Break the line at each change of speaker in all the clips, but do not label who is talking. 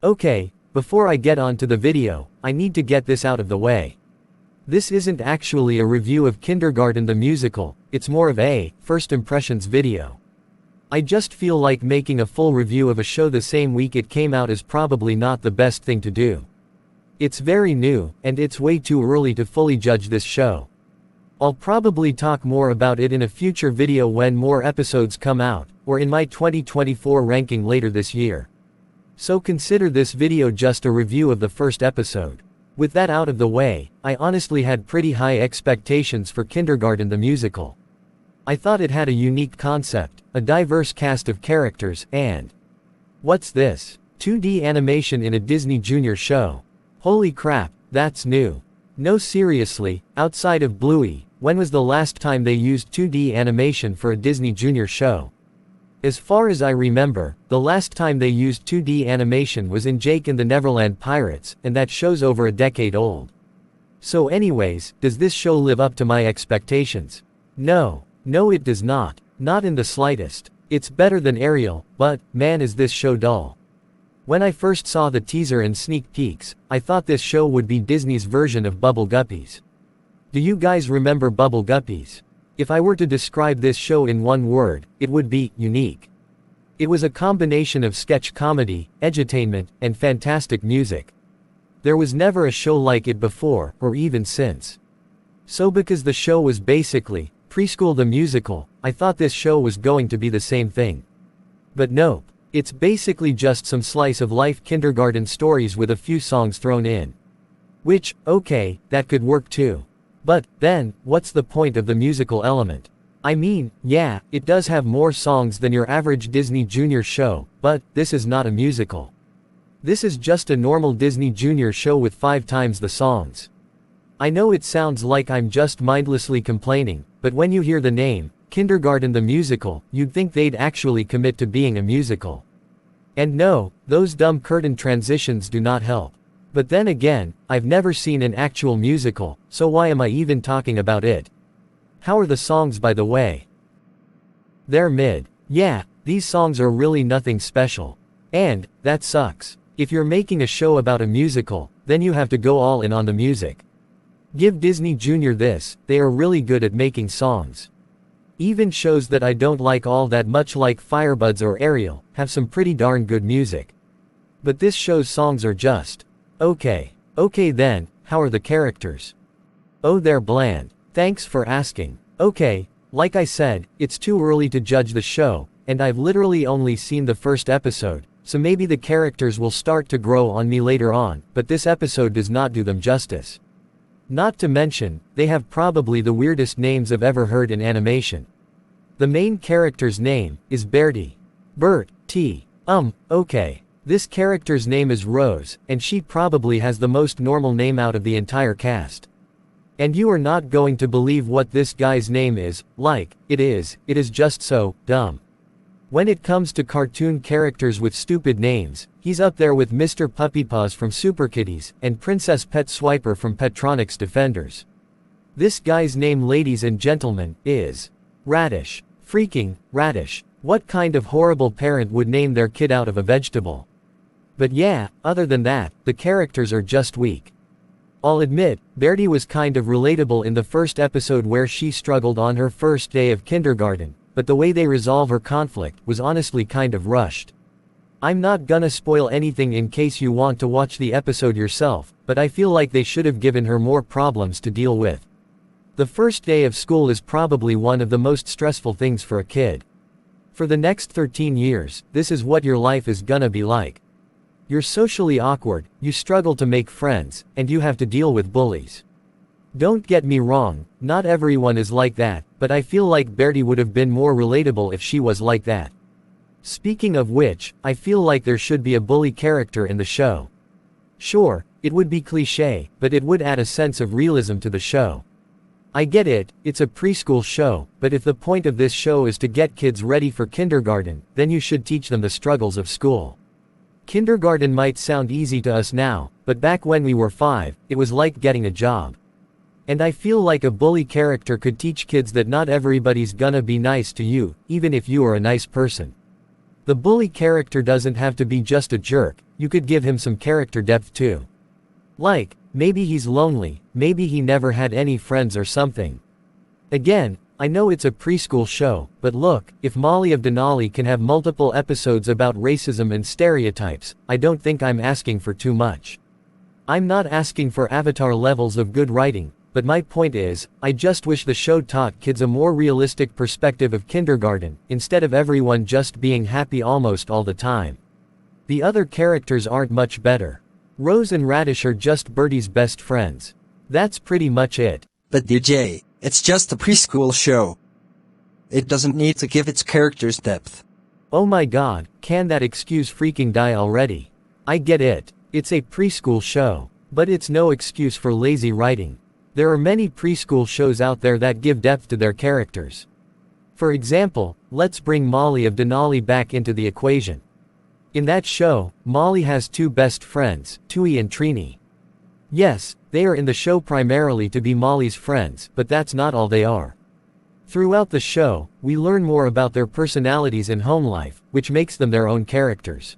Okay, before I get on to the video, I need to get this out of the way. This isn't actually a review of Kindergarten the Musical, it's more of a first impressions video. I just feel like making a full review of a show the same week it came out is probably not the best thing to do. It's very new, and it's way too early to fully judge this show. I'll probably talk more about it in a future video when more episodes come out, or in my 2024 ranking later this year. So consider this video just a review of the first episode. With that out of the way, I honestly had pretty high expectations for Kindergarten the Musical. I thought it had a unique concept, a diverse cast of characters, and what's this? 2D animation in a Disney Junior show. Holy crap, that's new. No, seriously, outside of Bluey, when was the last time they used 2D animation for a Disney Junior show? As far as I remember, the last time they used 2D animation was in Jake and the Neverland Pirates, and that show's over a decade old. So anyways, does this show live up to my expectations? No, it does not. Not in the slightest. It's better than Ariel, but, man is this show dull. When I first saw the teaser and sneak peeks, I thought this show would be Disney's version of Bubble Guppies. Do you guys remember Bubble Guppies? If I were to describe this show in one word, it would be unique. It was a combination of sketch comedy, edutainment, and fantastic music. There was never a show like it before, or even since. So because the show was basically Preschool the Musical, I thought this show was going to be the same thing. But nope. It's basically just some slice of life kindergarten stories with a few songs thrown in. Which, okay, that could work too. But, then, what's the point of the musical element? I mean, yeah, it does have more songs than your average Disney Junior show, but, this is not a musical. This is just a normal Disney Junior show with 5 times the songs. I know it sounds like I'm just mindlessly complaining, but when you hear the name, Kindergarten the Musical, you'd think they'd actually commit to being a musical. And no, those dumb curtain transitions do not help. But then again, I've never seen an actual musical, so why am I even talking about it? How are the songs, by the way? They're mid. Yeah, these songs are really nothing special. And, that sucks. If you're making a show about a musical, then you have to go all in on the music. Give Disney Junior this, they are really good at making songs. Even shows that I don't like all that much like Firebuds or Ariel, have some pretty darn good music. But this show's songs are just okay. Okay then, how are the characters? Oh, they're bland. Thanks for asking. Okay, like I said, it's too early to judge the show, and I've literally only seen the first episode, so maybe the characters will start to grow on me later on, but this episode does not do them justice. Not to mention, they have probably the weirdest names I've ever heard in animation. The main character's name is Bertie. Bert, T. Okay. This character's name is Rose, and she probably has the most normal name out of the entire cast. And you are not going to believe what this guy's name is, like, it is just so dumb. When it comes to cartoon characters with stupid names, he's up there with Mr. Puppypaws from Super Kitties, and Princess Pet Swiper from Petronix Defenders. This guy's name, ladies and gentlemen, is Radish. Freaking Radish. What kind of horrible parent would name their kid out of a vegetable? But yeah, other than that, the characters are just weak. I'll admit, Bertie was kind of relatable in the first episode where she struggled on her first day of kindergarten, but the way they resolve her conflict was honestly kind of rushed. I'm not gonna spoil anything in case you want to watch the episode yourself, but I feel like they should have given her more problems to deal with. The first day of school is probably one of the most stressful things for a kid. For the next 13 years, this is what your life is gonna be like. You're socially awkward, you struggle to make friends, and you have to deal with bullies. Don't get me wrong, not everyone is like that, but I feel like Bertie would have been more relatable if she was like that. Speaking of which, I feel like there should be a bully character in the show. Sure, it would be cliché, but it would add a sense of realism to the show. I get it, it's a preschool show, but if the point of this show is to get kids ready for kindergarten, then you should teach them the struggles of school. Kindergarten might sound easy to us now, but back when we were 5, it was like getting a job. And I feel like a bully character could teach kids that not everybody's gonna be nice to you, even if you are a nice person. The bully character doesn't have to be just a jerk, You could give him some character depth too. Like, maybe he's lonely, maybe he never had any friends or something. Again, I know it's a preschool show, but look, if Molly of Denali can have multiple episodes about racism and stereotypes, I don't think I'm asking for too much. I'm not asking for Avatar levels of good writing, but my point is, I just wish the show taught kids a more realistic perspective of kindergarten, instead of everyone just being happy almost all the time. The other characters aren't much better. Rose and Radish are just Bertie's best friends. That's pretty much it.
But DJ, it's just a preschool show. It doesn't need to give its characters depth.
Oh my god, can that excuse freaking die already? I get it. It's a preschool show. But it's no excuse for lazy writing. There are many preschool shows out there that give depth to their characters. For example, let's bring Molly of Denali back into the equation. In that show, Molly has two best friends, Tui and Trini. Yes, they are in the show primarily to be Molly's friends, but that's not all they are. Throughout the show, we learn more about their personalities and home life, which makes them their own characters.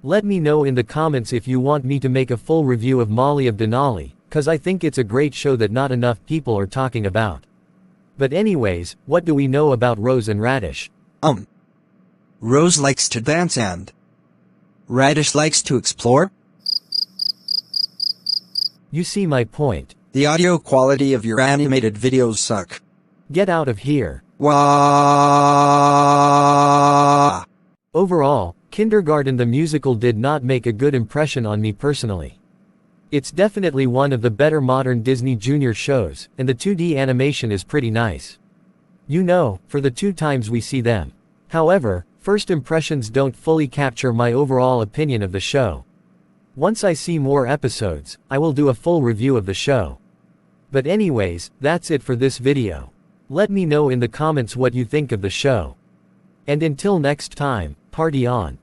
Let me know in the comments if you want me to make a full review of Molly of Denali, cause I think it's a great show that not enough people are talking about. But anyways, what do we know about Rose and Radish?
Rose likes to dance and Radish likes to explore?
You see my point.
The audio quality of your animated videos suck.
Get out of here.
Wah!
Overall, Kindergarten the Musical did not make a good impression on me personally. It's definitely one of the better modern Disney Junior shows, and the 2D animation is pretty nice. You know, for the 2 times we see them. However, first impressions don't fully capture my overall opinion of the show. Once I see more episodes, I will do a full review of the show. But anyways, that's it for this video. Let me know in the comments what you think of the show. And until next time, party on.